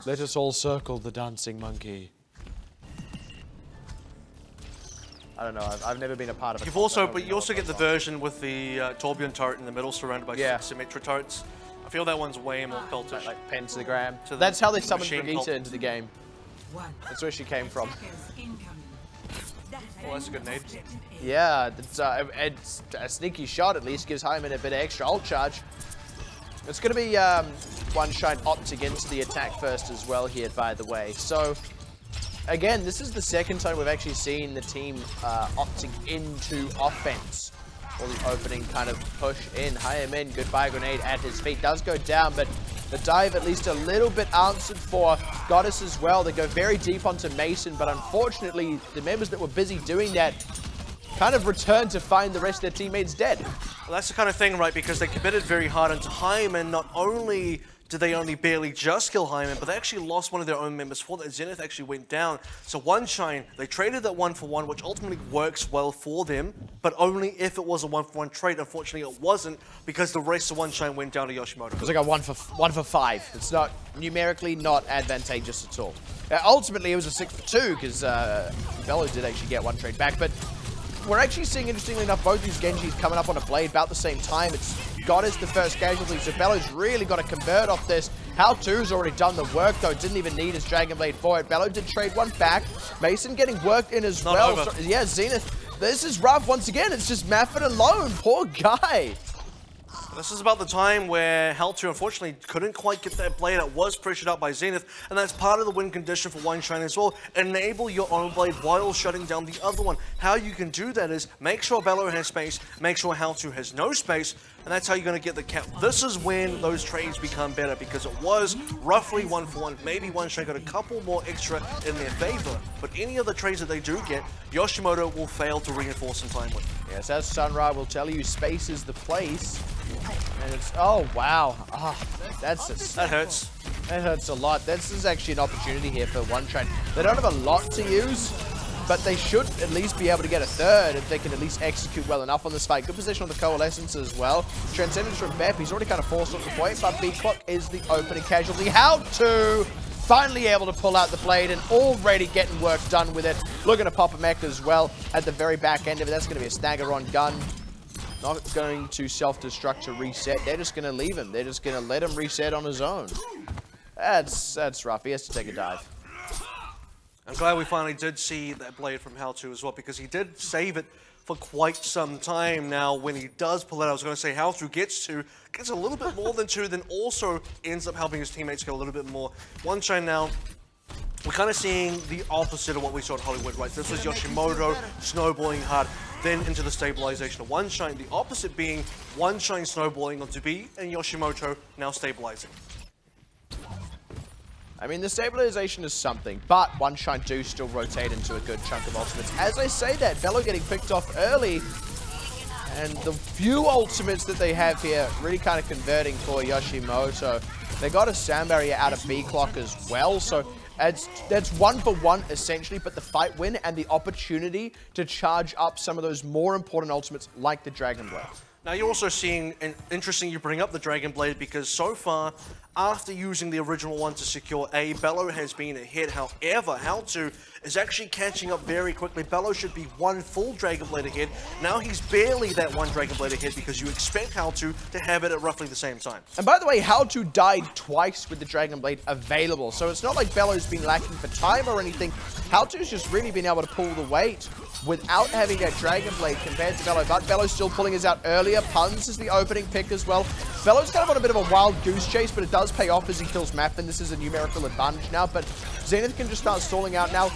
Let us all circle the dancing monkey. I don't know. I've never been a part of it. You also get the version with the tourbillon turret in the middle, surrounded by 6 Symmetra turrets. I feel that one's way more cultish. Like pentagram. That's how they summoned Brigitte into the game. That's where she came from. Oh, that's a good nade. Yeah, it's a sneaky shot. At least gives Hyman a bit of extra ult charge. It's going to be OneShine opting into the attack first as well here, by the way. So, again, this is the second time we've actually seen the team opting into offense. Or the opening kind of push in. Hyman, goodbye grenade at his feet. Does go down, but the dive at least a little bit answered for Goddess as well. They go very deep onto Mason, but unfortunately, the members that were busy doing that kind of returned to find the rest of their teammates dead. Well, that's the kind of thing, right? Because they committed very hard into Hyman. Not only did they only barely just kill Hyman, but they actually lost one of their own members for that. Zenith actually went down. So OneShine, they traded that 1-for-1, which ultimately works well for them, but only if it was a 1-for-1 trade. Unfortunately, it wasn't, because the rest of OneShine went down to Yoshimoto. It was like a 1-for-5. It's not numerically not advantageous at all. Ultimately, it was a 6-for-2 because Bello did actually get one trade back, but we're actually seeing, interestingly enough, both these Genjis coming up on a blade about the same time. It's Goddess the first casualty, so Bello's really got to convert off this. How2's already done the work, though. Didn't even need his Dragon Blade for it. Bello did trade one back. Mason getting worked in as well. So, yeah, Zenith. This is rough once again. It's just Maffin alone. Poor guy. This is about the time where How2 unfortunately couldn't quite get that blade. It was pressured up by Zenith, and that's part of the win condition for OneShine as well. Enable your own blade while shutting down the other one. How you can do that is make sure Bello has space, make sure How2 has no space, and that's how you're going to get the cap. This is when those trades become better, because it was roughly 1-for-1. Maybe OneShine got a couple more extra in their favor, but any of the trades that they do get, Yoshimoto will fail to reinforce in time with. Yes, as Sunra will tell you, space is the place. And it's, oh wow, that hurts. That hurts a lot. This is actually an opportunity here for OneShine. They don't have a lot to use, but they should at least be able to get a third if they can at least execute well enough on this fight. Good position on the Coalescence as well. Transcendence from Bep, he's already kind of forced on the point, but B-Clock is the opening casualty. How2 finally able to pull out the blade and already getting work done with it. Looking to pop a mech as well at the very back end of it. That's going to be a stagger on gun. Not going to self-destruct to reset. They're just going to leave him. They're just going to let him reset on his own. That's rough. He has to take a dive. I'm glad we finally did see that blade from How2 as well, because he did save it for quite some time now. When he does pull it out, I was going to say How2 gets a little bit more than 2, then also ends up helping his teammates get a little bit more. OneShine now, we're kind of seeing the opposite of what we saw in Hollywood, right? This was Yoshimoto snowballing hard, then into the stabilization of OneShine. The opposite being OneShine snowballing onto B, and Yoshimoto now stabilizing. I mean, the stabilization is something, but OneShine do still rotate into a good chunk of ultimates. As I say that, Bello getting picked off early, and the few ultimates that they have here really kind of converting for Yoshimoto. They got a sound barrier out of B-Clock as well, so that's 1-for-1 essentially, but the fight win and the opportunity to charge up some of those more important ultimates like the Dragon Blade. Now you're also seeing, and interesting you bring up the Dragon Blade, because so far, after using the original one to secure A, Bello has been a hit. However, How2 is actually catching up very quickly. Bello should be one full Dragon Blade ahead. Now he's barely that one Dragon Blade ahead, because you expect How2 to have it at roughly the same time. And by the way, How2 died twice with the Dragon Blade available, so it's not like Bello's been lacking for time or anything. How2's just really been able to pull the weight without having that Dragon Blade compared to Bello, but Bello's still pulling his out earlier. Puns is the opening pick as well. Bello's kind of on a bit of a wild goose chase, but it does pay off as he kills Maffin. This is a numerical advantage now, but Zenith can just start stalling out now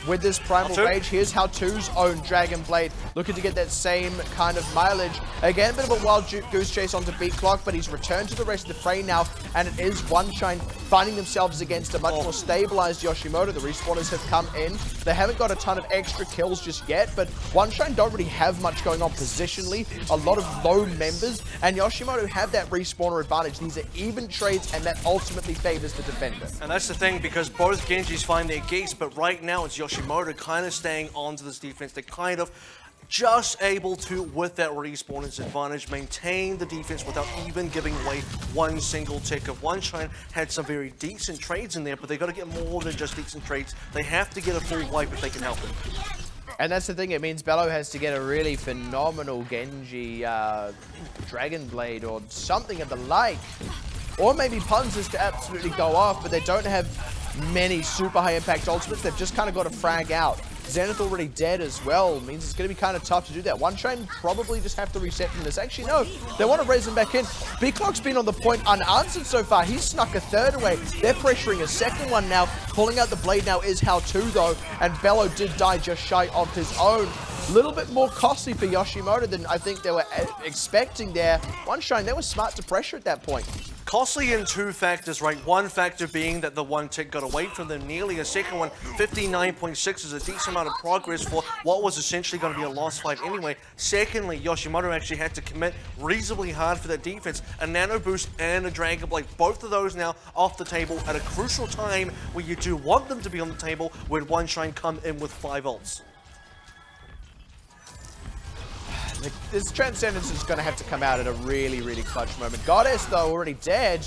with this Primal Rage. Here's How2's own Dragon Blade, looking to get that same kind of mileage. Again, a bit of a wild goose chase onto B-Clock, but he's returned to the rest of the fray now, and it is OneShine finding themselves against a much more stabilized Yoshimoto. The respawners have come in. They haven't got a ton of extra kills just yet, but OneShine don't really have much going on positionally. A lot of low members, and Yoshimoto have that respawner advantage. These are even trades, and that ultimately favors the defender. And that's the thing, because both Genjis find their gates, but right now it's Yoshimoto kind of staying onto this defense. They kind of just able to, with that respawn's advantage, maintain the defense without even giving away one single tick of OneShine. Had some very decent trades in there, but they got to get more than just decent trades. They have to get a full wipe if they can help it. And that's the thing, it means Bello has to get a really phenomenal Genji Dragon Blade or something of the like. Or maybe Punzers to absolutely go off, but they don't have many super high impact ultimates. They've just kind of got to frag out. Zenith already dead as well, means it's going to be kind of tough to do that. OneShine probably just have to reset from this. Actually, no, they want to raise him back in. B-Clock's been on the point unanswered so far. He's snuck a third away. They're pressuring a second one now. Pulling out the blade now is how to, though, and Bello did die just shy of his own. A little bit more costly for Yoshimoto than I think they were expecting there. OneShine, they were smart to pressure at that point. Costly in two factors, right? One factor being that the one tick got away from them nearly. A second one, 59.6 is a decent amount of progress for what was essentially going to be a lost fight anyway. Secondly, Yoshimoto actually had to commit reasonably hard for that defense. A nano boost and a Dragon Blade, both of those now off the table at a crucial time where you do want them to be on the table when OneShine come in with 5 ults. This Transcendence is going to have to come out at a really, really clutch moment. Goddess, though, already dead.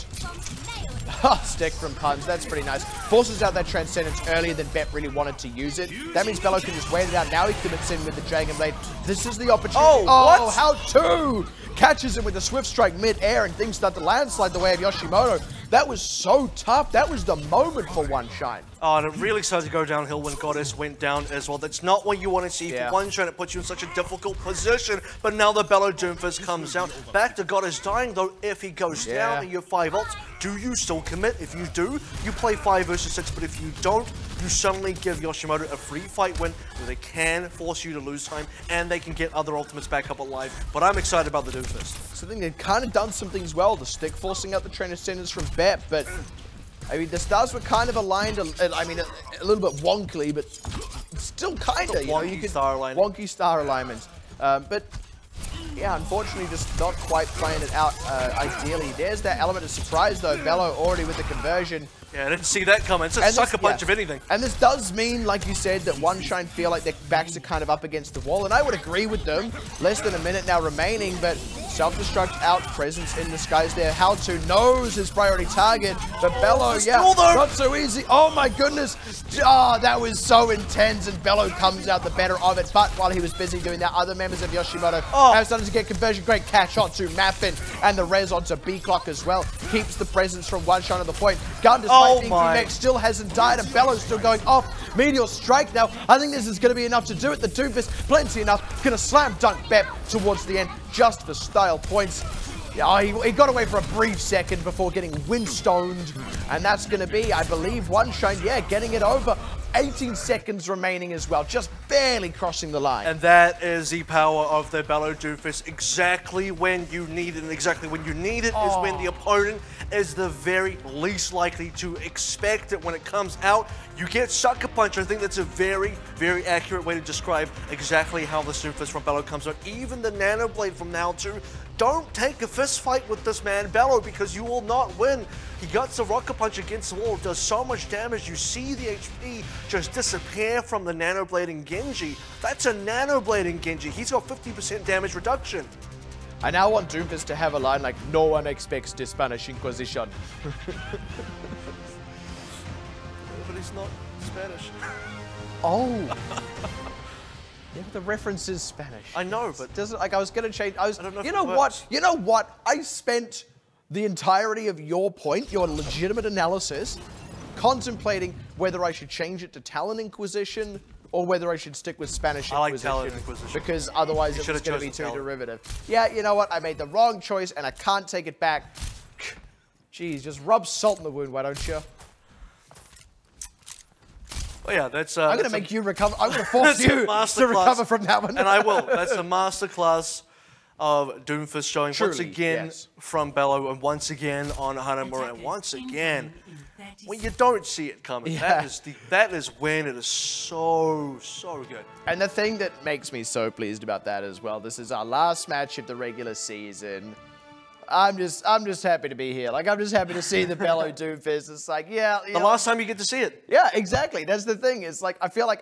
Stick from Punz, that's pretty nice. Forces out that Transcendence earlier than Bet really wanted to use it. That means Bello can just wait it out. Now he commits in with the Dragon Blade. This is the opportunity. Oh, what? How to! Catches him with a Swift Strike mid-air and things start to landslide the way of Yoshimoto. That was so tough. That was the moment for OneShine. Oh, and it really started to go downhill when Goddess went down as well. That's not what you want to see for OneShine. It puts you in such a difficult position. But now the Bello Doomfist comes down. Back to Goddess dying, though. If he goes down and you have 5 ults, do you still commit? If you do, you play 5 versus 6. But if you don't, you suddenly give Yoshimoto a free fight win where they can force you to lose time and they can get other ultimates back up alive. But I'm excited about the Doomfist. So I think they've kind of done some things well. The stick forcing out the Transcendence from Bet, but I mean, the stars were kind of aligned, I mean, a little bit wonkily, but still kind of, you know, you could... Wonky star alignments. But, yeah, unfortunately, just not quite playing it out ideally. There's that element of surprise, though. Bello already with the conversion. Yeah, I didn't see that coming. It's a sucker punch of anything. And this does mean, like you said, that OneShine feel like their backs are kind of up against the wall, and I would agree with them. Less than a minute now remaining, but self-destruct out, presence in the skies there. How to knows his priority target, but Bello, not so easy. Oh my goodness. Oh, that was so intense, and Bello comes out the better of it, but while he was busy doing that, other members of Yoshimoto have started to get conversion. Great catch onto Mappin, and the res onto B-Clock as well. Keeps the presence from OneShine on the point. Gun despite being Mech still hasn't died, and Bello's still going off. Meteor Strike now. I think this is going to be enough to do it. The Doomfist, plenty enough. Gonna slam dunk Bet towards the end, just for style points. Yeah, he got away for a brief second before getting windstoned, and that's going to be, I believe, OneShine, getting it over. 18 seconds remaining as well, just barely crossing the line. And that is the power of the Bello Doomfist. Exactly when you need it, and exactly when you need it is when the opponent is the very least likely to expect it. When it comes out, you get Sucker Punch. I think that's a very, very accurate way to describe exactly how the Doomfist from Bello comes out. Even the Nano Blade from now too. Don't take a fist fight with this man, Bello, because you will not win. He gets a Rocket Punch against the wall, does so much damage. You see the HP just disappear from the Nano Blade in Genji. That's a Nano Blade in Genji. He's got 50% damage reduction. I now want Doomfist to have a line like, "No one expects the Spanish Inquisition." But he's not Spanish. Oh. Yeah, the reference is Spanish. I know, but doesn't like I was gonna change. I don't know. You know what? You know what? I spent the entirety of your point, your legitimate analysis, contemplating whether I should change it to Talon Inquisition or whether I should stick with Spanish Inquisition. I like Talon Inquisition because otherwise it's going to be too derivative. Yeah, you know what? I made the wrong choice and I can't take it back. Jeez, just rub salt in the wound, why don't you? Well, yeah, that's... I'm going to make you recover. I'm going to force you to recover from that one. And I will. That's a masterclass of Doomfist showing once again from Bello, and once again on Hanamura, and once again when you don't see it coming. Yeah. That is when it is so good. And the thing that makes me so pleased about that as well, this is our last match of the regular season. I'm just happy to be here. Like, I'm just happy to see the Bello Doomfist. It's like, yeah. The last time you get to see it. Yeah, exactly. That's the thing. It's like, I feel like,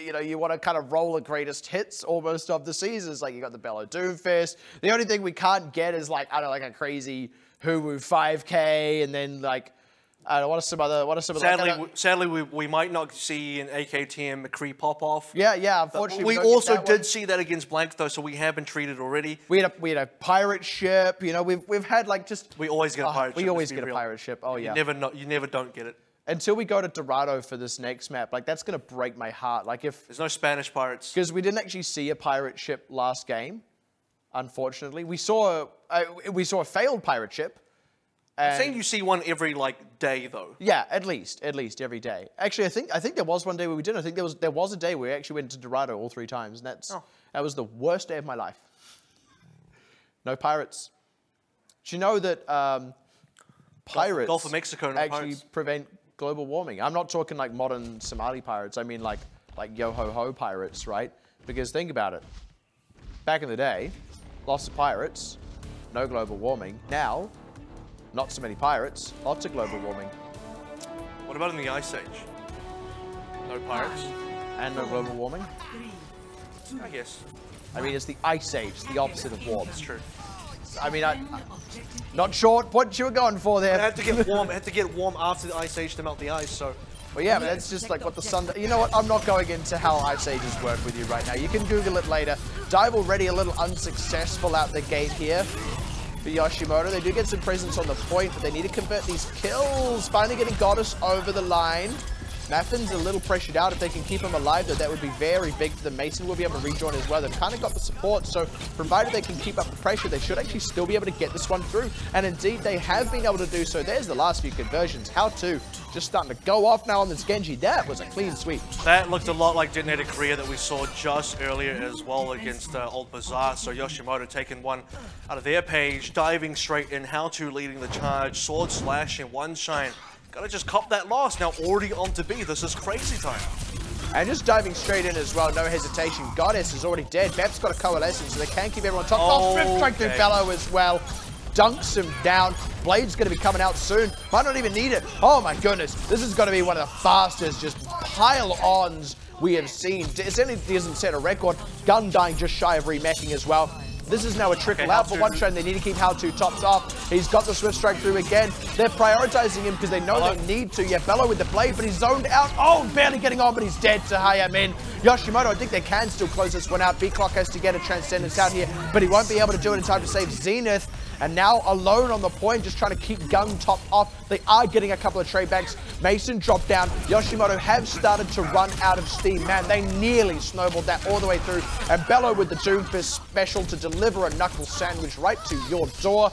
you know, you want to kind of roll the greatest hits almost of the season. It's like, you got the Bello Doomfist. The only thing we can't get is like, I don't know, like a crazy Hulu 5K, and then like, I don't know, what are some other... Sadly, we might not see an AKTM McCree pop-off. Yeah, unfortunately. We also did see that against Blank, though, so we have been treated already. We had a pirate ship, you know, we've had like just... We always get a pirate ship. We always get a pirate ship, oh yeah. You never don't get it. Until we go to Dorado for this next map, like that's going to break my heart. Like if... There's no Spanish pirates. Because we didn't actually see a pirate ship last game, unfortunately. We saw a failed pirate ship. I'm saying you see one every like day though. Yeah, at least every day. Actually, I think there was one day where we didn't. I think there was a day where we actually went to Dorado all 3 times, and that was the worst day of my life. No pirates. Do you know that pirates Gulf of Mexico actually prevent global warming? I'm not talking like modern Somali pirates. I mean like yo-ho-ho pirates, right? Because think about it. Back in the day, lots of pirates, no global warming. Now, not so many pirates, lots of global warming. What about in the Ice Age? No pirates? And no global warming? I guess. I mean, it's the Ice Age, the opposite of warm. That's true. I mean, not sure what you were going for there. It had to get warm. It had to get warm after the Ice Age to melt the ice, so... Well, yeah, but that's just like what the sun... You know what? I'm not going into how Ice Ages work with you right now. You can Google it later. Dive already a little unsuccessful out the gate here for Yoshimoto. They do get some presence on the point, but they need to convert these kills. Finally getting Goddess over the line. Maffin's a little pressured out. If they can keep him alive, though, that would be very big for them. Mason will be able to rejoin as well. They've kind of got the support, so provided they can keep up the pressure, they should actually still be able to get this one through. And indeed, they have been able to do so. There's the last few conversions. How to just starting to go off now on this Genji. That was a clean sweep. That looked a lot like Detonator Korea that we saw just earlier as well against Old Bazaar. So Yoshimoto taking one out of their page, diving straight in, How to leading the charge, sword slash and OneShine. Gotta just cop that loss. Now already on to B. This is crazy time. And just diving straight in as well, no hesitation. Goddess is already dead. Bep's got a coalescence, so they can't keep everyone top. Oh, Swift strike through Bello as well. Dunks him down. Blade's going to be coming out soon. Might not even need it. Oh my goodness. This is going to be one of the fastest just pile-ons we have seen. It certainly doesn't set a record. Gun dying just shy of remeching as well. This is now a trickle out for OneShine. They need to keep How To topped off. He's got the Swift Strike through again. They're prioritizing him because they know they need to. Yeah, Bello with the blade, but he's zoned out. Oh, barely getting on, but he's dead to Hayamin. Yoshimoto, I think they can still close this one out. B-Clock has to get a Transcendence out here, but he won't be able to do it in time to save Zenith. And now alone on the point, just trying to keep Gun topped off. They are getting a couple of trade backs. Mason dropped down. Yoshimoto have started to run out of steam. Man, they nearly snowballed that all the way through. And Bello with the Doomfist special to deliver a knuckle sandwich right to your door.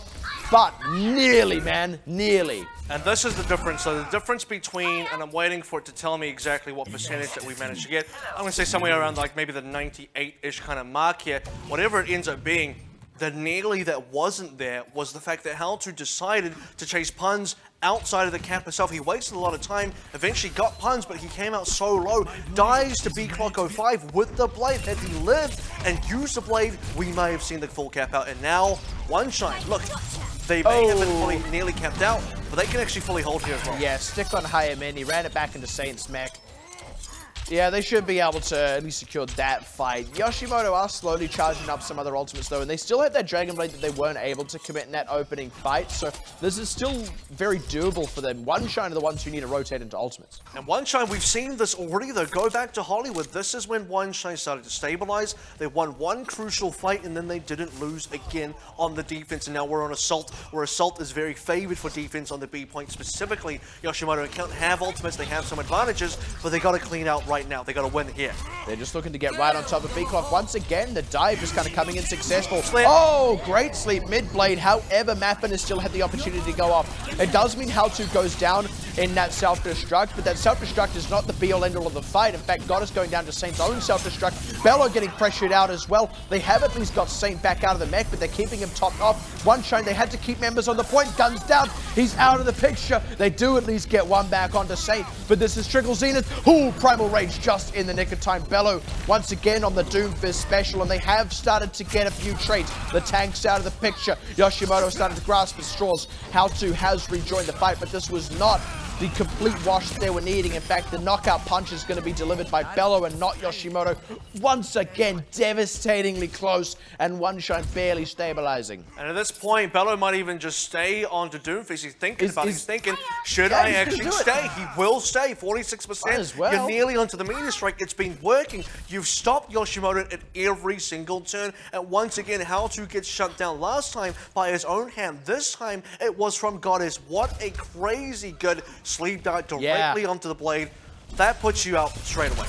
But nearly, man, nearly. And this is the difference. So the difference between, and I'm waiting for it to tell me exactly what percentage that we managed to get. I'm going to say somewhere around like maybe the 98-ish kind of mark here. Whatever it ends up being, the nearly that wasn't there was the fact that How To decided to chase puns outside of the cap itself. He wasted a lot of time, eventually got puns, but he came out so low, dies to B-Clock 05 with the blade. Had he lived and used the blade, we may have seen the full cap out. And now, OneShine, look, they may have been fully nearly capped out, but they can actually fully hold here as well. Yeah, stick on Hayamin. He ran it back into Saint's mech. Yeah, they should be able to at least secure that fight. Yoshimoto are slowly charging up some other ultimates though, and they still have that Dragon Blade that they weren't able to commit in that opening fight, so this is still very doable for them. OneShine are the ones who need to rotate into ultimates. And OneShine, we've seen this already though. Go back to Hollywood. This is when OneShine started to stabilize. They won one crucial fight, and then they didn't lose again on the defense, and now we're on Assault, where Assault is very favored for defense on the B point specifically. Yoshimoto and Count have ultimates, they have some advantages, but they got to clean out right now. They got to win here. They're just looking to get right on top of B-Clock. Once again, the dive is kind of coming in successful. Sleep. Oh, great sleep mid-blade. However, Maffin has still had the opportunity to go off. It does mean How To goes down. in that self-destruct, but that self-destruct is not the be-all end-all of the fight. In fact, Goddess going down to Saint's own self-destruct. Bello getting pressured out as well. They have at least got Saint back out of the mech, but they're keeping him topped off. OneShine, they had to keep members on the point. Guns down. He's out of the picture. They do at least get one back onto Saint, but this is Trickle Zenith. Ooh, Primal Rage just in the nick of time. Bello once again on the Doomfist special, and they have started to get a few trades. The tank's out of the picture. YOSHIMOTO started to grasp at straws. How2 has rejoined the fight, but this was not the complete wash that they were needing. In fact, the knockout punch is going to be delivered by Bello and not YOSHIMOTO. Once again, devastatingly close, and OneShine barely stabilizing. And at this point, Bello might even just stay on to Doomfist. He's thinking he's thinking, should I actually stay? He will stay, 46%. Well. You're nearly onto the meteor strike. It's been working. You've stopped YOSHIMOTO at every single turn. And once again, How2 gets shut down last time by his own hand. This time, it was from Goddess. What a crazy good sleep dart directly onto the blade. That puts you out straight away.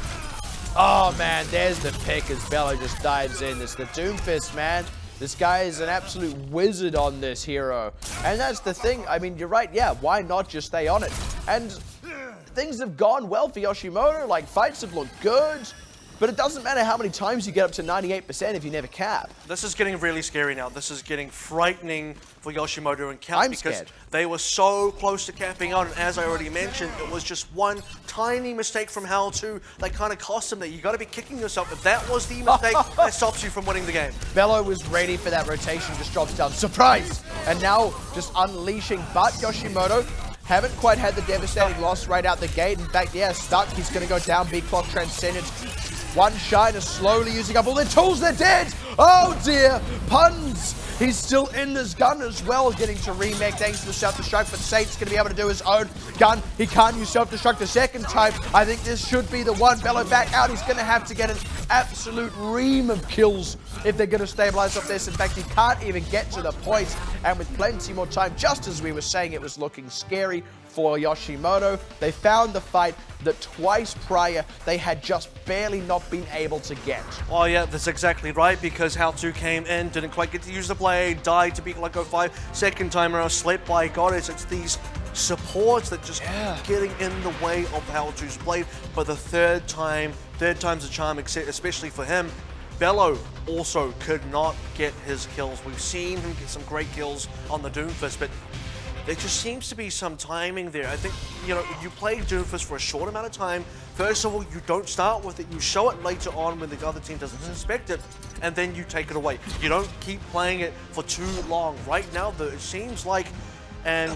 Oh man, there's the pick as Bello just dives in. It's the Doomfist, man. This guy is an absolute wizard on this hero. And that's the thing. I mean, you're right. Yeah, why not just stay on it? And things have gone well for YOSHIMOTO. Like, fights have looked good. But it doesn't matter how many times you get up to 98% if you never cap. This is getting really scary now. This is getting frightening for YOSHIMOTO and Count because scared. They were so close to capping out. And as I already mentioned, it was just one tiny mistake from How2 that kind of cost him that. You got to be kicking yourself, but that was the mistake that stops you from winning the game. Bello was ready for that rotation, just drops down. Surprise! And now just unleashing, but YOSHIMOTO haven't quite had the devastating loss right out the gate. In fact, yeah, stuck. He's going to go down. Big Clock Transcendent. OneShine is slowly using up all their tools. They're dead. Oh, dear. Puns. He's still in this gun as well, getting to remake thanks to the self-destruct, but Saint's going to be able to do his own gun. He can't use self-destruct a second time. I think this should be the one. Bello back out. He's going to have to get an absolute ream of kills if they're going to stabilize off this. In fact, he can't even get to the point, and with plenty more time, just as we were saying, it was looking scary for YOSHIMOTO. They found the fight that twice prior they had just barely not been able to get. Oh yeah, that's exactly right, because How2 came in, didn't quite get to use the blade, died to Beacon Like 05, second time around, slipped by Goddess. It's these supports that just keep getting in the way of How2's blade, but the third time's a charm, especially for him. Bello also could not get his kills. We've seen him get some great kills on the Doomfist, but there just seems to be some timing there. I think, you know, you play Doomfist for a short amount of time. First of all, you don't start with it. You show it later on when the other team doesn't suspect it, and then you take it away. You don't keep playing it for too long. Right now, though, it seems like, and,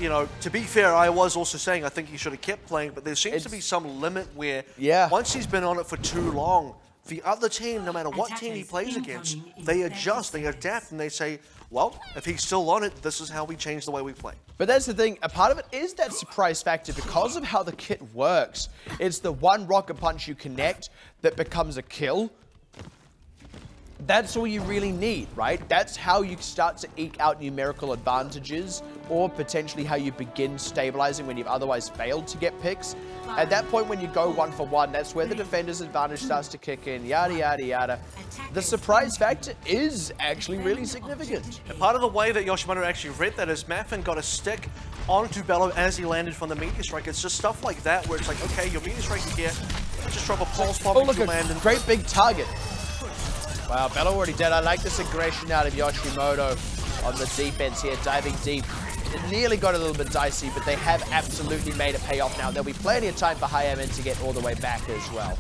you know, to be fair, I was also saying I think he should have kept playing, but there seems to be some limit where once he's been on it for too long, the other team, no matter what team he plays against, they adjust, they adapt, and they say, well, if he's still on it, this is how we change the way we play. But that's the thing, a part of it is that surprise factor because of how the kit works. It's the one rocket punch you connect that becomes a kill. That's all you really need, right? That's how you start to eke out numerical advantages, or potentially how you begin stabilizing when you've otherwise failed to get picks. At that point, when you go 1-for-1, that's where the defender's advantage starts to kick in, yada, yada, yada. The surprise factor is actually really significant. And part of the way that YOSHIMOTO actually read that is Maffin got a stick onto Bello as he landed from the meteor strike. It's just stuff like that where it's like, okay, your meteor strike here, just drop a pulse pop into land. And great big target. Wow, Bello already dead. I like this aggression out of YOSHIMOTO on the defense here, diving deep. It nearly got a little bit dicey, but they have absolutely made it pay off now. There'll be plenty of time for High-Emin to get all the way back as well.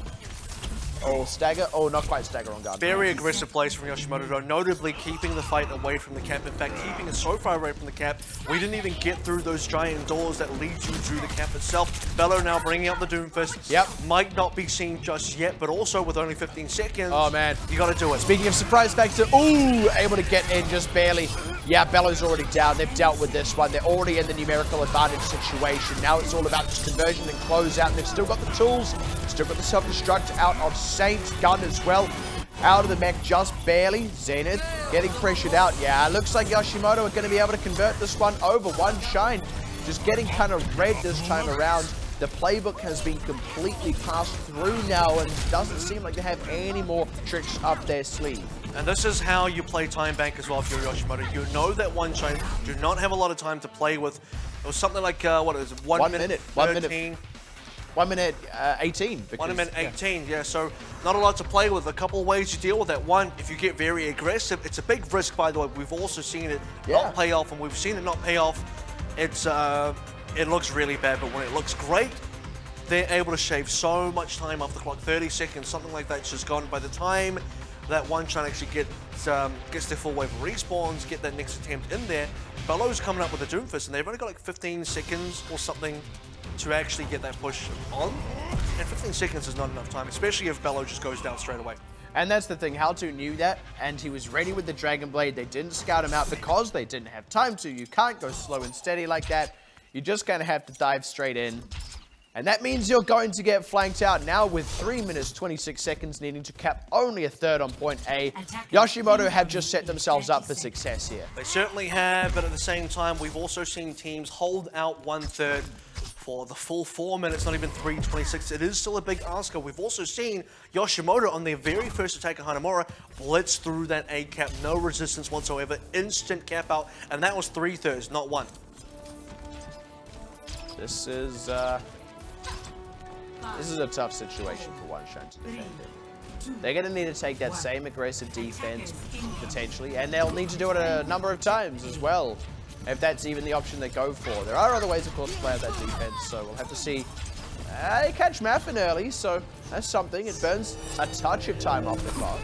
Oh, stagger. Oh, not quite stagger on guard. Very aggressive plays from YOSHIMOTO, though, notably keeping the fight away from the cap. In fact, keeping it so far away from the cap, we didn't even get through those giant doors that lead you to the cap itself. Bello now bringing out the Doomfist. Yep. Might not be seen just yet, but also with only 15 seconds. Oh, man. You got to do it. Speaking of surprise factor, ooh, able to get in just barely. Yeah, Bello's already down. They've dealt with this one. They're already in the numerical advantage situation. Now it's all about just conversion and close out. And they've still got the tools. Still got the self-destruct out on Saint's gun as well. Out of the mech just barely. Zenith getting pressured out. Yeah, looks like YOSHIMOTO are going to be able to convert this one over. OneShine just getting kind of red this time around. The playbook has been completely passed through now and doesn't seem like they have any more tricks up their sleeve. And this is how you play time bank as well if you're Yoshimoto. You know that OneShine do not have a lot of time to play with. It was something like, what is it, 1 minute 13? 1 minute 18. Because, 1 minute 18, yeah, so not a lot to play with. A couple of ways to deal with that. One, if you get very aggressive, it's a big risk, by the way. We've also seen it not pay off, and we've seen it not pay off. It's it looks really bad, but when it looks great, they're able to shave so much time off the clock. 30 seconds, something like that's just gone. By the time that OneShine actually gets their full wave of respawns, get that next attempt in there, Bellow's coming up with a Doomfist, and they've only got like 15 seconds or something to actually get that push on. And 15 seconds is not enough time, especially if Bellow just goes down straight away. And that's the thing, Haltu knew that, and he was ready with the Dragon Blade. They didn't scout him out because they didn't have time to. You can't go slow and steady like that. You're just going to have to dive straight in. And that means you're going to get flanked out now with 3 minutes, 26 seconds, needing to cap only a third on point A. Yoshimoto have just set themselves up for success here. They certainly have, but at the same time, we've also seen teams hold out 1/3 for the full 4 minutes, not even 3:26. It is still a big asker. We've also seen Yoshimoto on their very first attack of Hanamura blitz through that A cap, no resistance whatsoever, instant cap out, and that was 3/3, not 1. This is a tough situation for OneShine to defend in. They're going to need to take that same aggressive defense, potentially, and they'll need to do it a number of times as well, if that's even the option they go for. There are other ways, of course, to play out that defense, so we'll have to see. They catch Maffin early, so that's something. It burns a touch of time off the clock.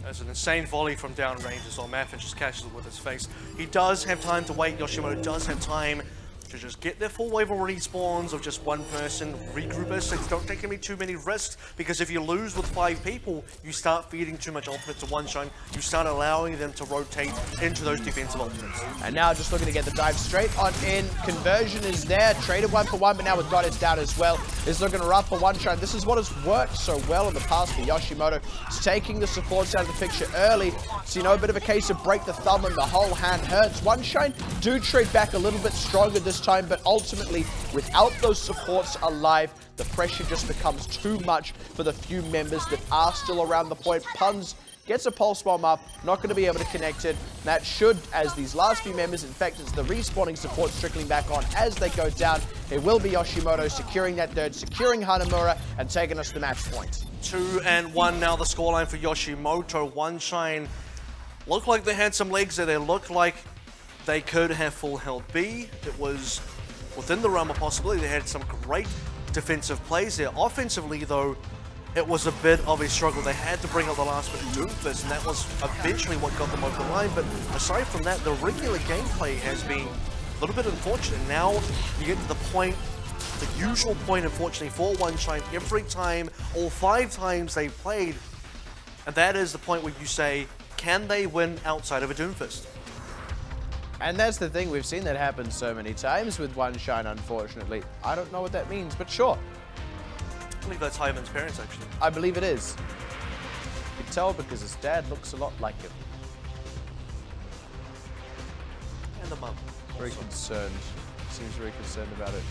There's an insane volley from downrange as well. Maffin just catches it with his face. He does have time to wait. Yoshimoto does have time to just get their full wave of respawns of just one person, regroup us, and don't take too many risks, because if you lose with 5 people, you start feeding too much ultimate to OneShine, you start allowing them to rotate into those defensive ultimates. And now just looking to get the dive straight on in. Conversion is there, traded 1 for 1, but now with God it's down as well. It's looking rough for OneShine. This is what has worked so well in the past for Yoshimoto. It's taking the supports out of the picture early, so you know, a bit of a case of break the thumb and the whole hand hurts. OneShine do trade back a little bit stronger this time, but ultimately, without those supports alive, the pressure just becomes too much for the few members that are still around the point. Puns gets a pulse bomb up, not going to be able to connect it. That should, as these last few members, in fact, it's the respawning support trickling back on as they go down. It will be Yoshimoto securing that third, securing Hanamura, and taking us the match point. 2-1 now the scoreline for Yoshimoto. OneShine looked like they had some legs there. They looked like they could have full held B. It was within the realm of possibility. They had some great defensive plays there. Offensively, though, it was a bit of a struggle. They had to bring up the last bit of Doomfist, and that was eventually what got them over the line. But aside from that, the regular gameplay has been a little bit unfortunate. Now you get to the point, the usual point, unfortunately, for OneShine every time, all 5 times they played, and that is the point where you say, can they win outside of a Doomfist? And that's the thing, we've seen that happen so many times with OneShine, unfortunately. I don't know what that means, but sure. I believe that's Hyman's parents, actually. I believe it is. You can tell because his dad looks a lot like him. And the mum. Very concerned. Seems very concerned about it.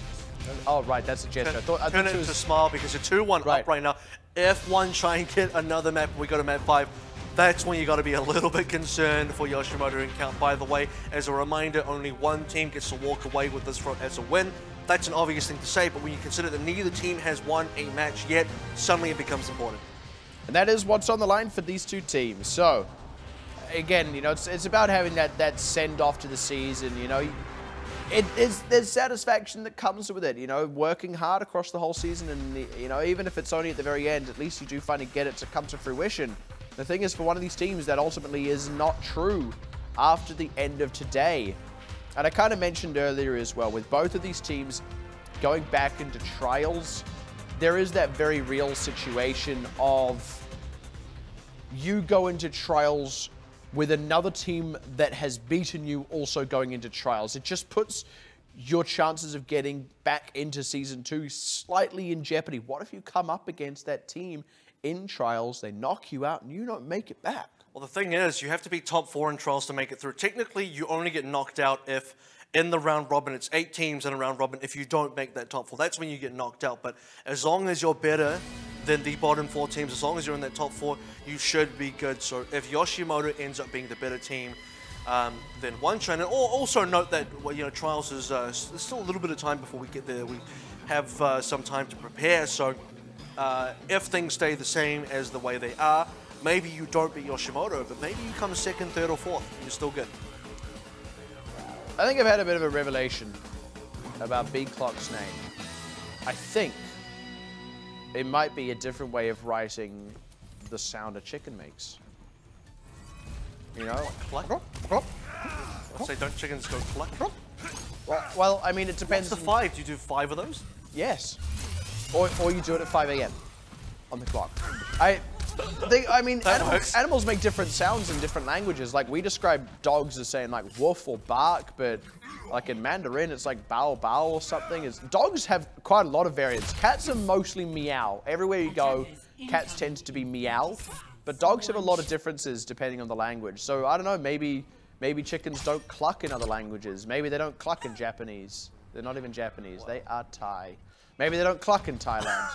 Oh, right, that's a gesture. I thought Turn it it was into a smile because you're 2-1 up right now. If OneShine get another map, we go to map 5. That's when you got to be a little bit concerned for Yoshimoto Encounter. By the way, as a reminder, only one team gets to walk away with this as a win. That's an obvious thing to say, but when you consider that neither team has won a match yet, suddenly it becomes important. And that is what's on the line for these two teams. So, again, you know, it's about having that send-off to the season, you know. There's satisfaction that comes with it, you know, working hard across the whole season, and, you know, even if it's only at the very end, at least you do finally get it to come to fruition. The thing is, for one of these teams, that ultimately is not true after the end of today. And I kind of mentioned earlier as well, with both of these teams going back into trials, there is that very real situation of you go into trials with another team that has beaten you also going into trials. It just puts your chances of getting back into Season 2 slightly in jeopardy. What if you come up against that team in trials, they knock you out, and you don't make it back? Well, the thing is, you have to be top 4 in trials to make it through. Technically, you only get knocked out if in the round robin, it's 8 teams in a round robin. If you don't make that top 4, that's when you get knocked out. But as long as you're better then the bottom 4 teams, as long as you're in that top 4, you should be good. So if Yoshimoto ends up being the better team, then OneShine. And also note that Trials is there's still a little bit of time before we get there. We have some time to prepare. So if things stay the same as the way they are, maybe you don't beat Yoshimoto, but maybe you come 2nd, 3rd, or 4th, and you're still good. I think I've had a bit of a revelation about Big Clock's name. I think it might be a different way of writing the sound a chicken makes. You know? Cluck? I'd say don't chickens go cluck? Well, I mean, it depends. What's the 5? Do you do 5 of those? Yes. Or you do it at 5 a.m. on the clock. I mean, animals make different sounds in different languages. Like, we describe dogs as saying, like, woof or bark, but, like, in Mandarin, it's like bow bow or something. Dogs have quite a lot of variants. Cats are mostly meow. Everywhere you go, cats tend to be meow. But dogs have a lot of differences depending on the language. So, I don't know, maybe chickens don't cluck in other languages. Maybe they don't cluck in Japanese. They're not even Japanese. They are Thai. Maybe they don't cluck in Thailand.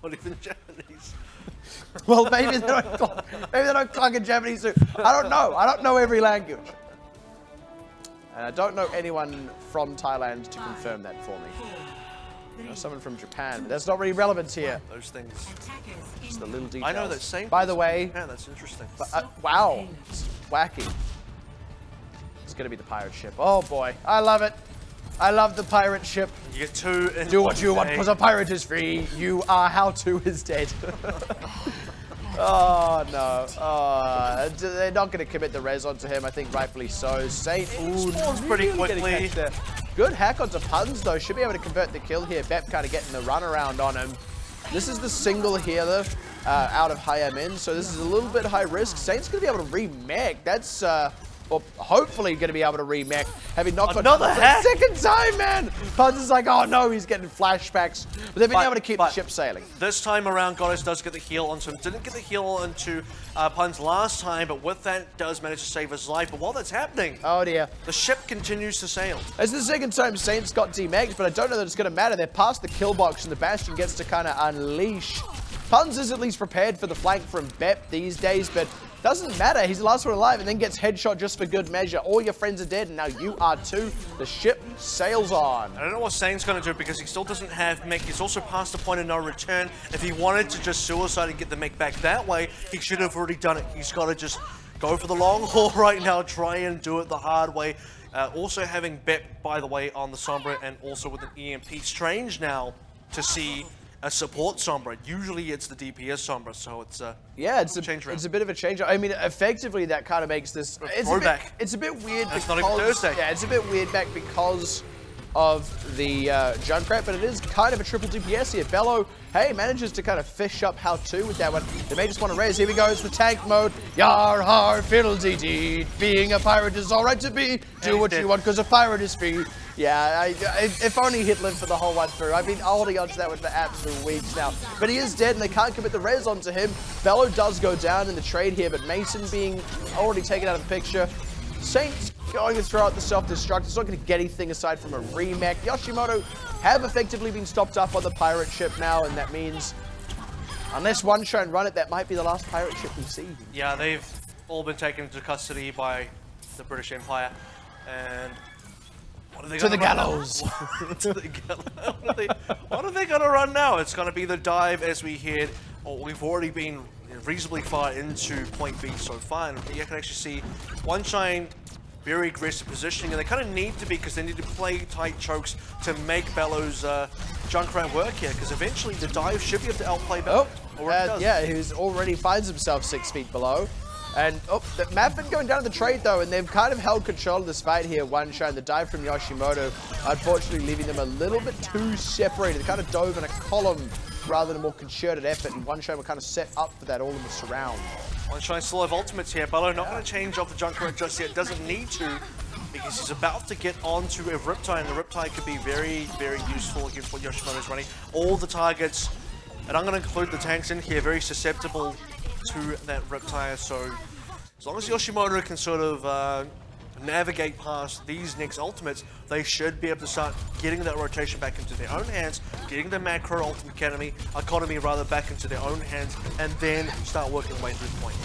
Not even Japanese. Well, maybe they don't cluck. Maybe they don't cluck in Japanese too. I don't know. I don't know every language. And I don't know anyone from Thailand to confirm that for me. I know someone from Japan, but that's not really relevant here. Those things. It's the little details. I know that same. By the way. Yeah, that's interesting. Wow. It's wacky. It's going to be the pirate ship. Oh boy. I love it. I love the pirate ship. You get 2 in Do what you want because a pirate is free. You are how to is dead. Oh no. Oh, they're not going to commit the res onto him. I think rightfully so. Saint spawns pretty quickly. Good hack onto Puns though. Should be able to convert the kill here. Bep kind of getting the runaround on him. This is the single healer out of high min, so this is a little bit high risk. Saint's going to be able to remech. That's well, hopefully going to be able to remech. Having knocked another on hack. Second time, man. Puns is like, oh no, he's getting flashbacks. But they've been able to keep the ship sailing. This time around, Goddess does get the heal onto him. Didn't get the heal onto Puns last time, but with that, does manage to save his life. But while that's happening, oh dear, the ship continues to sail. It's the second time Saints got demegged, but I don't know that it's going to matter. They're past the kill box, and the Bastion gets to kind of unleash. Puns is at least prepared for the flank from Bep these days, but doesn't matter. He's the last one alive and then gets headshot just for good measure. All your friends are dead and now you are too. The ship sails on. I don't know what Saint's going to do because he still doesn't have mech. He's also past the point of no return. If he wanted to just suicide and get the mech back that way, he should have already done it. He's got to just go for the long haul right now, try and do it the hard way. Also having Bep, by the way, on the Sombra and also with an EMP. Strange now to see a support Sombra. Usually it's the DPS Sombra, so it's yeah, it's a bit of a change. I mean, effectively that kind of makes this it's a bit weird. It's not even Thursday. Yeah, it's a bit weird back because of the Junkrat, but it is kind of a triple DPS here. Bello, hey, manages to kind of fish up how to with that one. They may just want to raise. Here we go, it's the tank mode. Yar har fiddle-dee-dee. Being a pirate is alright to be. Do what you want because a pirate is free. Yeah, if only he'd lived for the whole one through. I've been holding on to that one for absolute weeks now. But he is dead and they can't commit the res onto him. Bello does go down in the trade here, but Mason being already taken out of the picture. Saints going to throw out the self-destruct. It's not going to get anything aside from a remech. Yoshimoto have effectively been stopped up on the pirate ship now, and that means unless OneShine run it, that might be the last pirate ship we see. Yeah, they've all been taken into custody by the British Empire, and what are they to the gallows. To the gallows. What are they going to run now? It's going to be the dive as we head. We've already been reasonably far into point B so far, and you can actually see OneShine very aggressive positioning, and they kind of need to be because they need to play tight chokes to make Bello's Junkrat work here, because eventually the dive should be able to outplay Bello. Yeah, he already finds himself 6 feet below. And the Maffin going down to the trade though, and they've kind of held control of this fight here. OneShine, the dive from Yoshimoto, unfortunately leaving them a little bit too separated. They kind of dove in a column rather than a more concerted effort, and OneShine were kind of set up for that all in the surround. OneShine still have ultimates here. Bello not going to change off the Junkrat just yet. Doesn't need to, because he's about to get onto a Riptide, and the Riptide could be very, very useful against what Yoshimoto's running. All the targets, and I'm going to include the tanks in here, very susceptible to that Riptide, so as long as Yoshimoto can sort of navigate past these next ultimates, they should be able to start getting that rotation back into their own hands, getting the macro ultimate economy rather back into their own hands, and then start working their way through the point.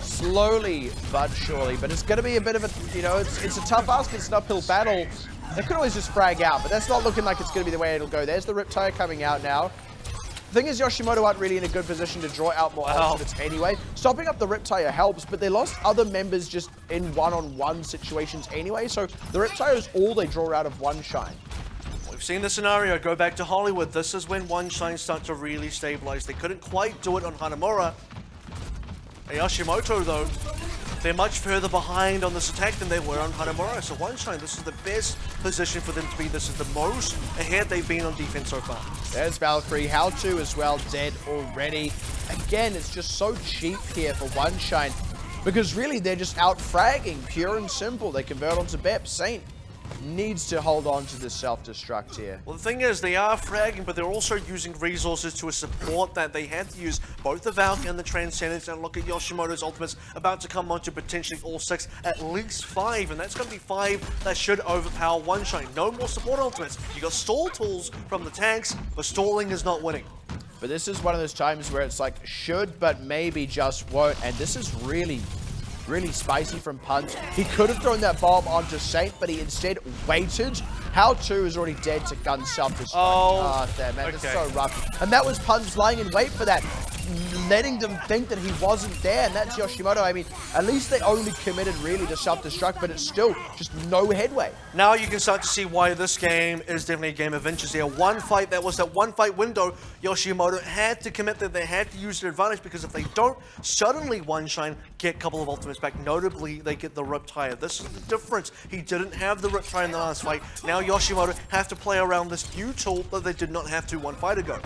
Slowly but surely, but it's going to be a bit of a, you know, it's a tough ask, it's an uphill battle. They could always just frag out, but that's not looking like it's going to be the way it'll go. There's the Riptide coming out now. The thing is, Yoshimoto aren't really in a good position to draw out more ultimates anyway. Stopping up the Riptide helps, but they lost other members just in one-on-one situations anyway, so the Riptide is all they draw out of OneShine. We've seen the scenario go back to Hollywood. This is when OneShine start to really stabilize. They couldn't quite do it on Hanamura. Yoshimoto, though, they're much further behind on this attack than they were on Hanamura. So OneShine, this is the best position for them to be. This is the most ahead they've been on defense so far. There's Valkyrie. How to as well, dead already. Again, it's just so cheap here for OneShine because really they're just out fragging, pure and simple. They convert onto Bep. Saint needs to hold on to the self-destruct here. Well, the thing is, they are fragging, but they're also using resources to support that. They had to use both the Valk and the Transcendence, and look at Yoshimoto's ultimates about to come onto potentially all 6, at least 5, and that's going to be 5 that should overpower OneShine. No more support ultimates. You got stall tools from the tanks, but stalling is not winning. But this is one of those times where it's like, should, but maybe just won't, and this is really spicy from Punt. He could have thrown that bomb onto Saint, but he instead waited. How To is already dead to gun self-destruct. Oh, damn, man, okay. That's so rough. And that was Punt's lying in wait for that, letting them think that he wasn't there, and that's Yoshimoto. I mean, at least they only committed really to self-destruct, but it's still just no headway. Now you can start to see why this game is definitely a game of inches here. One fight, that was that one fight window, Yoshimoto had to commit that they had to use their advantage, because if they don't, suddenly OneShine get a couple of ultimates back. Notably, they get the Riptide. This is the difference. He didn't have the Riptide in the last fight. Now Yoshimoto have to play around this new tool that they did not have to one fight ago.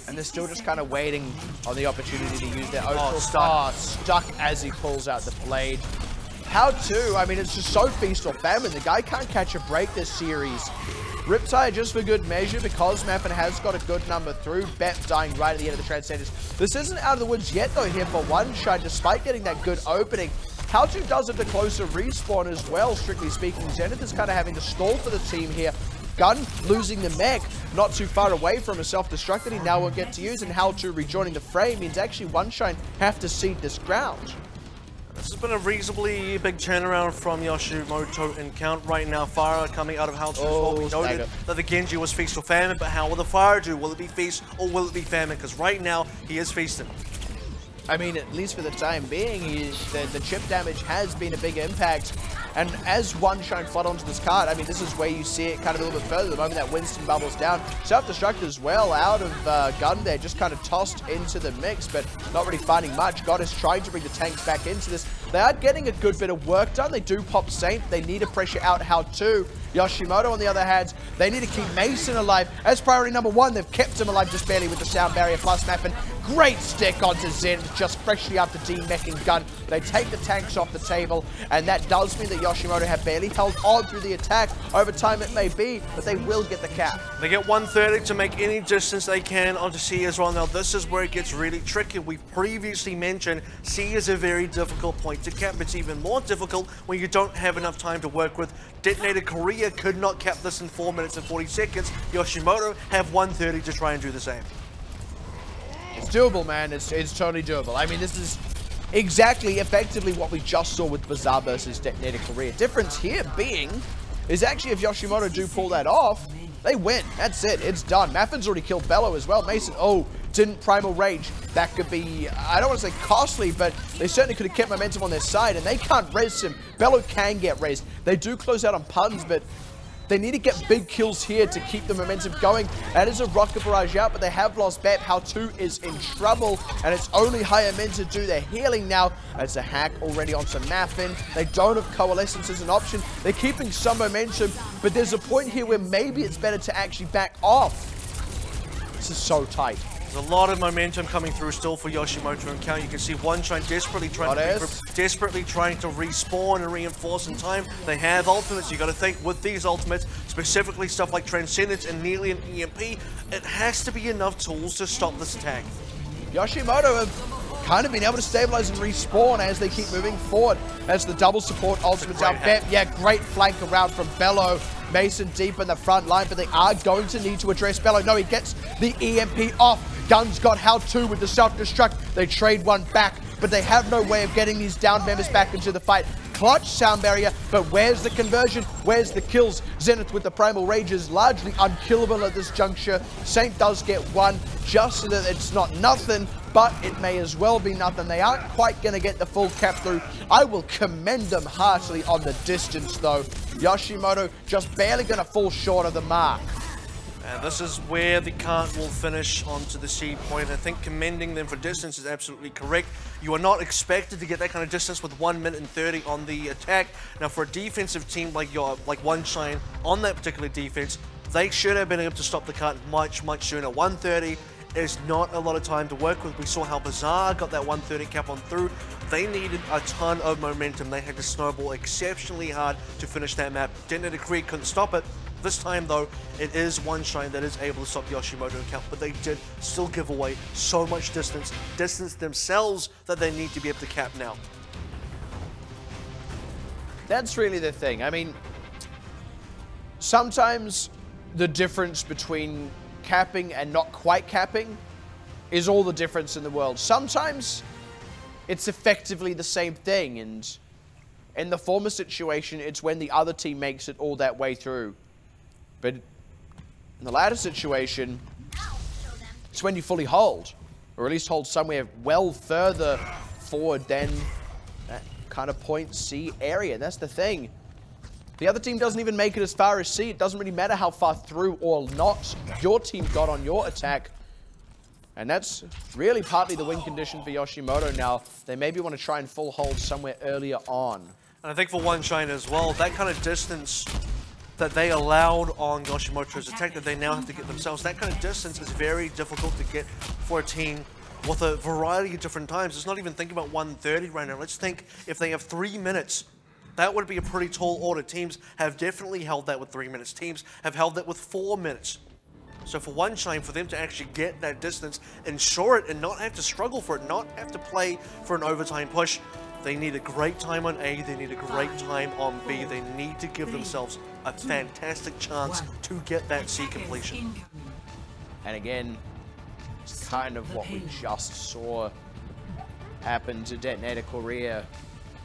And they're still just kind of waiting on the opportunity to use their own stuck as he pulls out the blade. How To? I mean, it's just so feast or famine. The guy can't catch a break this series. Riptide just for good measure, because Mappin has got a good number through. Bep dying right at the end of the Transcenders. This isn't out of the woods yet, though, here for OneShine, despite getting that good opening. How To does it to closer respawn as well, strictly speaking. Zenith is kind of having to stall for the team here. Gun losing the mech, not too far away from a self-destruct that he now won't get to use, and How To rejoining the frame means actually OneShine have to cede this ground. This has been a reasonably big turnaround from Yoshimoto Encounт right now. Fire coming out of How To as well. We noted that the Genji was feast or famine, but how will the Fire do? Will it be feast or will it be famine? Because right now, he is feasting. I mean, at least for the time being, the chip damage has been a big impact. And as OneShine flood onto this card, I mean, this is where you see it kind of a little bit further. The moment that Winston bubbles down, self-destruct as well out of gun there, just kind of tossed into the mix, but not really finding much. God is trying to bring the tanks back into this. They are getting a good bit of work done. They do pop Saint. They need to pressure out How To. Yoshimoto, on the other hand, they need to keep Mason alive. As priority number 1, they've kept him alive just barely with the sound barrier plus Mappin. Great stick onto Zen, just freshly after demeching gun. They take the tanks off the table, and that does mean that Yoshimoto have barely held on through the attack. Over time it may be, but they will get the cap. They get 130 to make any distance they can onto C as well. Now this is where it gets really tricky. We've previously mentioned C is a very difficult point to cap. It's even more difficult when you don't have enough time to work with. Detonator Korea could not cap this in 4 minutes and 40 seconds. Yoshimoto have 130 to try and do the same. It's doable, man. It's totally doable. I mean, this is exactly, effectively what we just saw with Bazaar versus Detonator Korea. Difference here being is actually if Yoshimoto do pull that off, they win. That's it. It's done. Maffin's already killed Bello as well. Mason, didn't Primal Rage. That could be, I don't want to say costly, but they certainly could have kept momentum on their side, and they can't res him. Bello can get raised. They do close out on puns, but they need to get big kills here to keep the momentum going. That is a rocket barrage out, but they have lost Bep. How To is in trouble, and it's only higher men to do their healing now. It's a hack already onto Maffin. They don't have Coalescence as an option. They're keeping some momentum, but there's a point here where maybe it's better to actually back off. This is so tight. There's a lot of momentum coming through still for Yoshimoto Encounт. You can see OneShine desperately trying to respawn and reinforce in time. They have ultimates. You got to think with these ultimates, specifically stuff like Transcendence and nearly an EMP, it has to be enough tools to stop this attack. Yoshimoto have kind of been able to stabilize and respawn as they keep moving forward. As the double support ultimate's out. Yeah, great flank around from Bello. Mason deep in the front line, but they are going to need to address Bello. No, he gets the EMP off. Gun's got How To with the self-destruct. They trade one back, but they have no way of getting these down members back into the fight. Clutch sound barrier, but where's the conversion? Where's the kills? Zenith with the Primal Rage is largely unkillable at this juncture. Saint does get one, just so that it's not nothing, but it may as well be nothing. They aren't quite going to get the full cap through. I will commend them heartily on the distance, though. Yoshimoto just barely going to fall short of the mark. And this is where the cart will finish onto the C point. I think commending them for distance is absolutely correct. You are not expected to get that kind of distance with 1 minute and 30 on the attack. Now, for a defensive team like OneShine on that particular defense, they should have been able to stop the cart much sooner. 130 is not a lot of time to work with. We saw how Bazaar got that 130 cap on through. They needed a ton of momentum. They had to snowball exceptionally hard to finish that map. Detonator Creek couldn't stop it. This time, though, it is OneShine that is able to stop the Yoshimoto Encounnt, but they did still give away so much distance themselves that they need to be able to cap now. That's really the thing. I mean, sometimes the difference between capping and not quite capping is all the difference in the world. Sometimes it's effectively the same thing, and in the former situation, it's when the other team makes it all that way through. But in the latter situation, it's when you fully hold, or at least hold somewhere well further forward than that kind of point C area. That's the thing. The other team doesn't even make it as far as C. It doesn't really matter how far through or not your team got on your attack. And that's really partly the win condition for Yoshimoto now. They maybe want to try and full hold somewhere earlier on. And I think for OneShine as well, that kind of distance that they allowed on Yoshimoto's attack that they now have to get themselves, that kind of distance is very difficult to get for a team with a variety of different times. Let's not even think about 130 right now. Let's think if they have 3 minutes. That would be a pretty tall order. Teams have definitely held that with 3 minutes. Teams have held that with 4 minutes. So for OneShine, for them to actually get that distance, ensure it, and not have to struggle for it, not have to play for an overtime push, they need a great time on A, they need a great time on B. They need to give themselves a fantastic chance to get that C completion. And again, it's kind of what we just saw happen to Detonator Korea.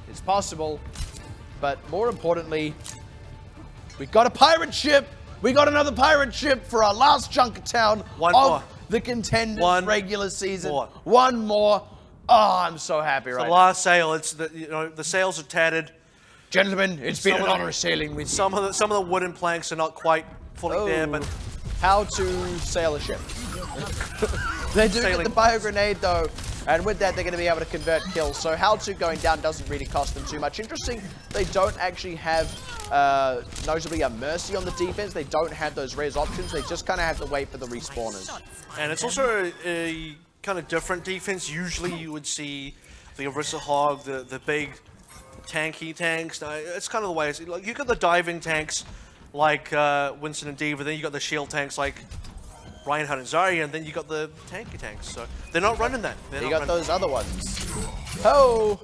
It's possible, but more importantly, we got a pirate ship! We got another pirate ship for our last chunk of town of the Contenders regular season. One more. Oh, I'm so happy right now. The last sail, it's the, the sails are tattered. Gentlemen, it's been an honor sailing with you. Some of the wooden planks are not quite fully there, but how to sail a ship. They do get the bio grenade though, and with that they're going to be able to convert kills. So how to going down doesn't really cost them too much. Interesting, they don't actually have notably a mercy on the defense. They don't have those res options. They just kind of have to wait for the respawners. And it's also a kind of different defense. Usually you would see the Orisa Hog, the big tanky tanks. It's kind of the way it's, like, you got the diving tanks like Winston and Diva, then you got the shield tanks like Reinhardt and Zarya, and then you got the tanky tanks. So they're not running that. You got those other ones. Oh,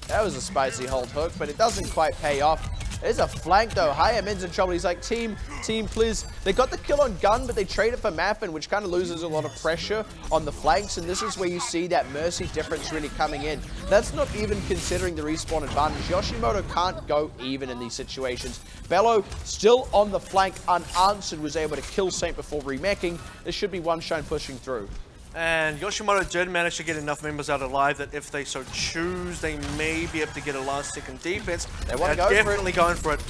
that was a spicy hold hook, but it doesn't quite pay off. There's a flank though. Hayamin's in trouble. He's like, team, please. They got the kill on gun, but they trade it for Maffin, which kind of loses a lot of pressure on the flanks. And this is where you see that mercy difference really coming in. That's not even considering the respawn advantage. Yoshimoto can't go even in these situations. Bello still on the flank, unanswered, was able to kill Saint before remeching. There should be OneShine pushing through. And Yoshimoto did manage to get enough members out alive that if they so choose, they may be able to get a last-second defense. They want to go definitely going for it.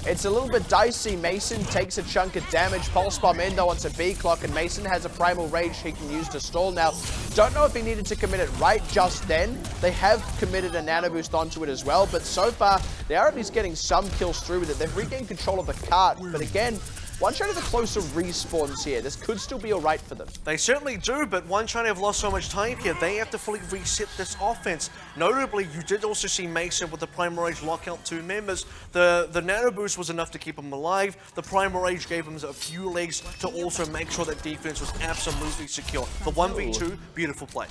It's a little bit dicey. Mason takes a chunk of damage. Pulse Bomb in though onto B clock, and Mason has a Primal Rage he can use to stall now. Don't know if he needed to commit it right just then. They have committed a Nano Boost onto it as well, but so far, they are at least getting some kills through with it. They've regained control of the cart, but again, OneShine has a closer respawns here. This could still be alright for them. They certainly do, but OneShine have lost so much time here. They have to fully reset this offense. Notably, you did also see Mason with the Primal Rage lock out 2 members. The Nano Boost was enough to keep him alive. The Primal Rage gave him a few legs to also make sure that defense was absolutely secure. The 1v2, beautiful play.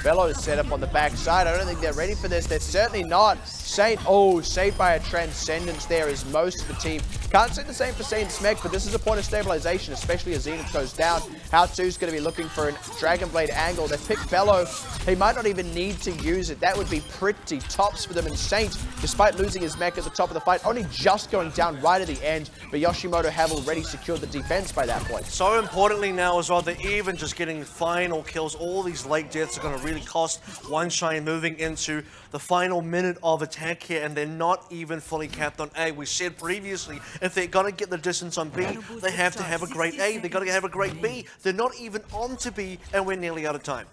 Bello is set up on the backside. I don't think they're ready for this. They're certainly not. Saint, oh, saved by a Transcendence there is most of the team. Can't say the same for Saint Smeg, but this is a point of stabilization, especially as Zenith goes down. How2's going to be looking for a Dragon Blade angle. They've picked Bello. He might not even need to use it. That would be pretty tops for them. And Saint, despite losing his mech at the top of the fight, only just going down right at the end. But Yoshimoto have already secured the defense by that point. So importantly now as well, they're even just getting final kills. All these late deaths are going to really cost OneShine moving into the final minute of attack here, and they're not even fully capped on A. We said previously, if they're going to get the distance on B, they have to have a great A. They've got to have a great B. They're not even on to B, and we're nearly out of time.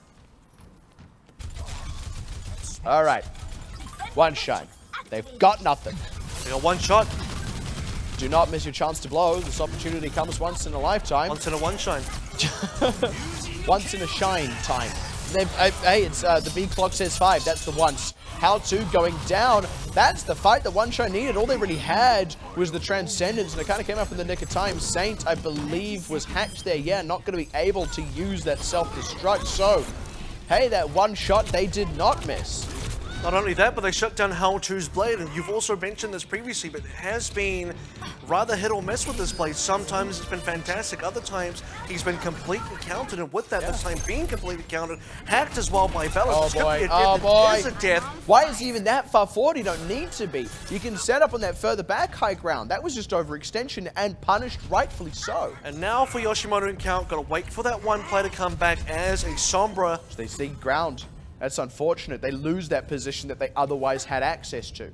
All right. OneShine. They've got nothing. They got one shot. Do not miss your chance to blow. This opportunity comes once in a lifetime. Once in a OneShine. Once in a shine time. Hey, it's the B clock says 5. That's the once. How2 going down. That's the fight that OneShine needed. All they really had was the Transcendence, and it kind of came up in the nick of time. Saint, I believe, was hacked there. Yeah, not going to be able to use that self-destruct. So, hey, that one shot they did not miss. Not only that, but they shut down How2's blade, and you've also mentioned this previously, but it has been rather hit or miss with this blade. Sometimes it's been fantastic, other times he's been completely countered, and with that, this time being completely countered, hacked as well by Bello. Oh boy, oh boy. There's a death. Why is he even that far forward? You don't need to be. You can set up on that further back high ground. That was just overextension and punished rightfully so. And now for YOSHIMOTO ENCOUNT, gotta wait for that one play to come back as a Sombra. They see ground. That's unfortunate. They lose that position that they otherwise had access to.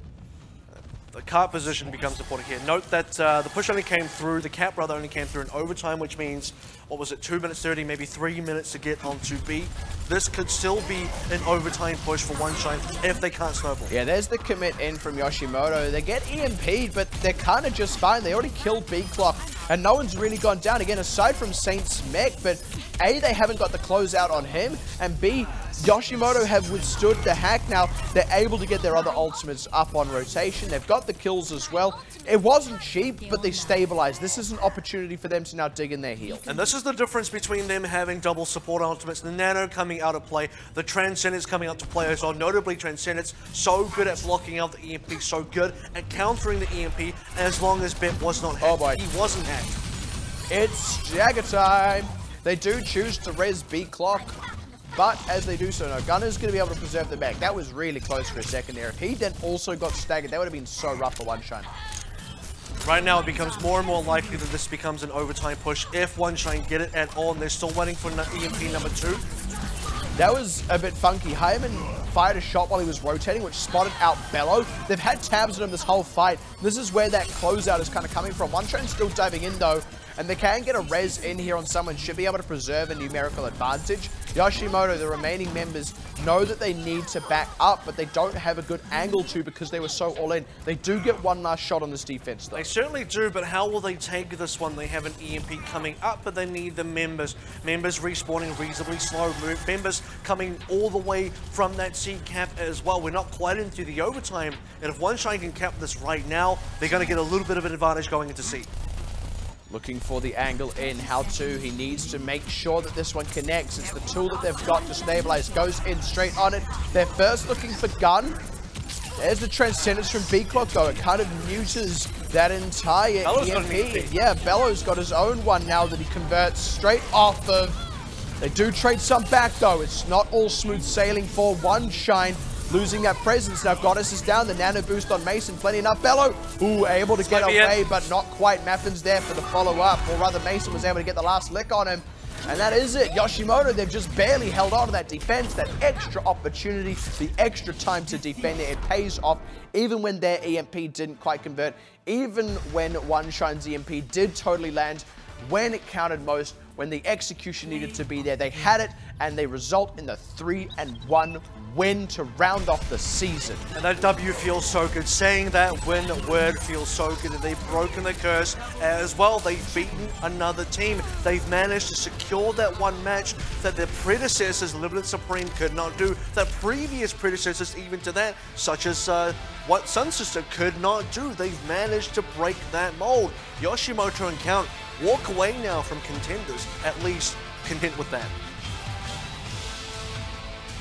The cart position becomes important here. Note that the push only came through, the cap rather only came through in overtime, which means, what was it, 2 minutes 30, maybe 3 minutes to get onto B. This could still be an overtime push for OneShine if they can't snowball. Yeah, there's the commit in from Yoshimoto. They get EMP'd, but they're kind of just fine. They already killed B Clock, and no one's really gone down. Again, aside from Saint's mech, but A, they haven't got the closeout on him, and B, Yoshimoto have withstood the hack now. They're able to get their other ultimates up on rotation. They've got the kills as well. It wasn't cheap, but they stabilized. This is an opportunity for them to now dig in their heel. And this is the difference between them having double support ultimates, the Nano coming out of play, the Transcendence coming out to play as well. Notably, Transcendence so good at blocking out the EMP, so good at countering the EMP as long as Bet was not hacked. Oh boy. He wasn't hacked. It's Jagger time. They do choose to res B Clock. But as they do so, no, Gunner's going to be able to preserve the mech. That was really close for a second there. If he then also got staggered, that would have been so rough for OneShine. Right now, it becomes more and more likely that this becomes an overtime push if OneShine get it at all, and they're still waiting for EMP number 2. That was a bit funky. Hyman fired a shot while he was rotating, which spotted out Bello. They've had tabs on him this whole fight. This is where that closeout is kind of coming from. OneShine's still diving in, though, and they can get a res in here on someone, should be able to preserve a numerical advantage. Yoshimoto, the remaining members, know that they need to back up, but they don't have a good angle to because they were so all in. They do get one last shot on this defense, though. They certainly do, but how will they take this one? They have an EMP coming up, but they need the members. Members respawning reasonably slow. Members coming all the way from that C cap as well. We're not quite into the overtime, and if OneShine can cap this right now, they're going to get a little bit of an advantage going into C. Looking for the angle in. How2, he needs to make sure that this one connects. It's the tool that they've got to stabilize. Goes in straight on it. They're first looking for gun. There's the Transcendence from B Clock, though. It kind of neuters that entire EMP. Yeah, Bello's got his own one now that he converts straight off of. They do trade some back, though. It's not all smooth sailing for OneShine. Losing that presence. Now Goddess is down. The nano boost on Mason. Plenty enough. Bello. Ooh, able to get away, but not quite. Maffin's there for the follow-up. Or rather, Mason was able to get the last lick on him. And that is it. Yoshimoto, they've just barely held on to that defense. That extra opportunity, the extra time to defend it. It pays off even when their EMP didn't quite convert. Even when OneShine's EMP did totally land. When it counted most. When the execution needed to be there. They had it, and they result in the 3-1 win to round off the season. And that W feels so good. Saying that win word feels so good. And they've broken the curse as well. They've beaten another team. They've managed to secure that one match that their predecessors, Limited Supreme, could not do. That previous predecessors, even to that, such as what Sun Sister could not do. They've managed to break that mold. YOSHIMOTO ENCOUNT walk away now from Contenders, at least content with that.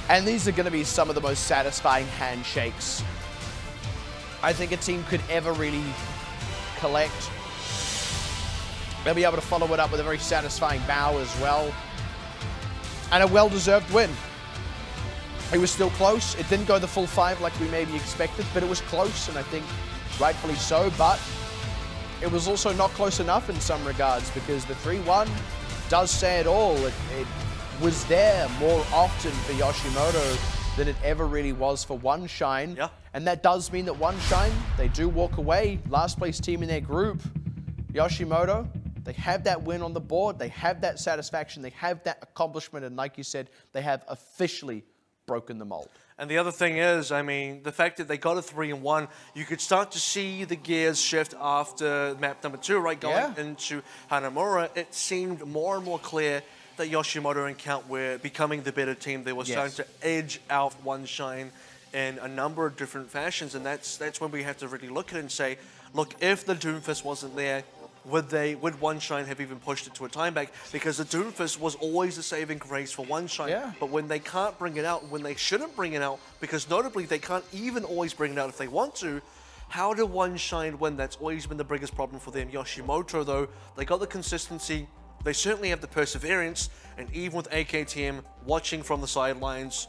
And these are going to be some of the most satisfying handshakes I think a team could ever really collect. They'll be able to follow it up with a very satisfying bow as well. And a well-deserved win. It was still close. It didn't go the full 5 like we maybe expected, but it was close, and I think rightfully so. But it was also not close enough in some regards, because the 3-1 does say it all. It was there more often for Yoshimoto than it ever really was for OneShine. Yeah. And that does mean that OneShine, they do walk away, last place team in their group. Yoshimoto, they have that win on the board, they have that satisfaction, they have that accomplishment, and like you said, they have officially broken the mold. And the other thing is, I mean, the fact that they got a 3-1, you could start to see the gears shift after map number 2, right? Going into Hanamura, it seemed more and more clear that Yoshimoto and Count were becoming the better team. They were starting to edge out OneShine in a number of different fashions, and that's when we have to really look at it and say, look, if the Doomfist wasn't there, would OneShine have even pushed it to a time back? Because the Doomfist was always the saving grace for OneShine. But when they can't bring it out, when they shouldn't bring it out, because notably they can't even always bring it out if they want to, how do OneShine win? That's always been the biggest problem for them. Yoshimoto, though, they got the consistency, they certainly have the perseverance, and even with AKTM watching from the sidelines,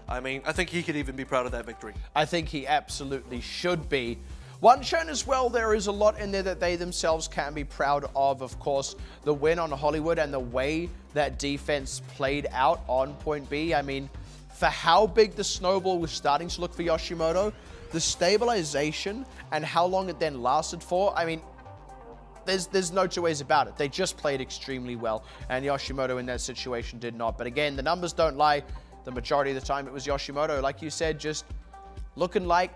I mean, I think he could even be proud of that victory. I think he absolutely should be. OneShine as well, there is a lot in there that they themselves can be proud of course, the win on Hollywood and the way that defense played out on point B. I mean, for how big the snowball was starting to look for Yoshimoto, the stabilization and how long it then lasted for, I mean, there's no two ways about it. They just played extremely well, and Yoshimoto in that situation did not. But again, the numbers don't lie. The majority of the time it was Yoshimoto, like you said, just looking like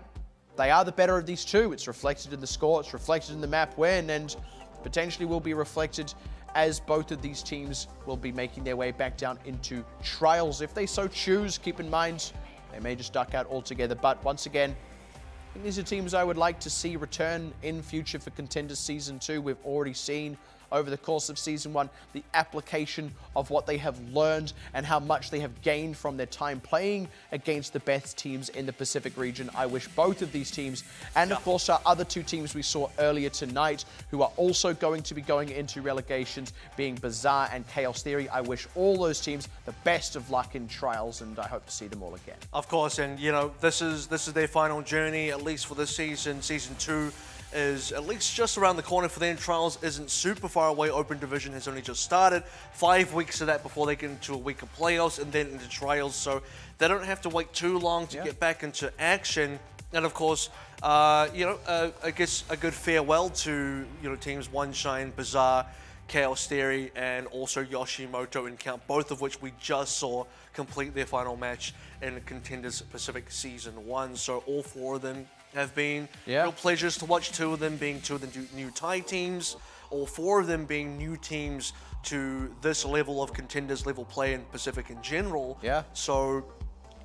they are the better of these two. It's reflected in the score, it's reflected in the map win, and potentially will be reflected as both of these teams will be making their way back down into trials. If they so choose, keep in mind, they may just duck out altogether. But once again, I think these are teams I would like to see return in future for Contenders Season 2. We've already seen over the course of Season 1 the application of what they have learned and how much they have gained from their time playing against the best teams in the Pacific region. I wish both of these teams, and of course our other two teams we saw earlier tonight, who are also going to be going into relegations, being Bazaar and Chaos Theory, I wish all those teams the best of luck in trials, and I hope to see them all again. Of course, and you know, this is their final journey, at least for this season. Season 2 is at least just around the corner for them. Trials isn't super far away. Open Division has only just started. 5 weeks of that before they get into a week of playoffs and then into trials, so they don't have to wait too long to get back into action. And of course, you know, I guess a good farewell to, you know, teams OneShine, Bazaar, Chaos Theory, and also Yoshimoto Encounnt, both of which we just saw complete their final match in Contenders Pacific Season 1. So all 4 of them have been real pleasures to watch, 2 of them being 2 of the new Thai teams, all 4 of them being new teams to this level of Contenders level play in Pacific in general. So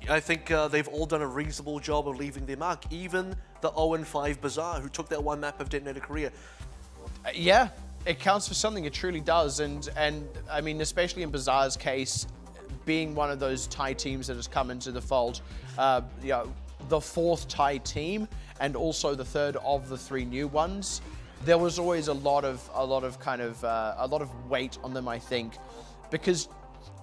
I think they've all done a reasonable job of leaving their mark, even the 0-5 Bazaar, who took that one map of Detonator Korea. Yeah, it counts for something, it truly does, and I mean, especially in Bazaar's case, being one of those Thai teams that has come into the fold, you know, the 4th Thai team and also the 3rd of the 3 new ones, there was always a lot of weight on them, I think, because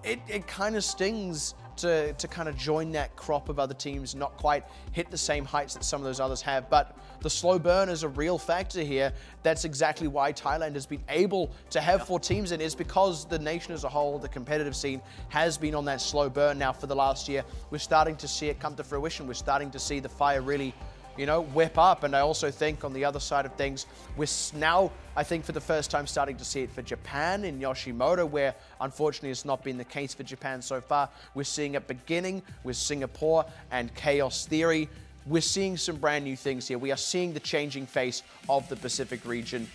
it kind of stings to kind of join that crop of other teams, not quite hit the same heights that some of those others have. But the slow burn is a real factor here. That's exactly why Thailand has been able to have 4 teams, and it's because the nation as a whole, the competitive scene, has been on that slow burn now for the last year. We're starting to see it come to fruition. We're starting to see the fire really, you know, whip up. And I also think on the other side of things, we're now, I think for the first time, starting to see it for Japan in Yoshimoto, where unfortunately it's not been the case for Japan so far. We're seeing it beginning with Singapore and Chaos Theory. We're seeing some brand new things here. We are seeing the changing face of the Pacific region.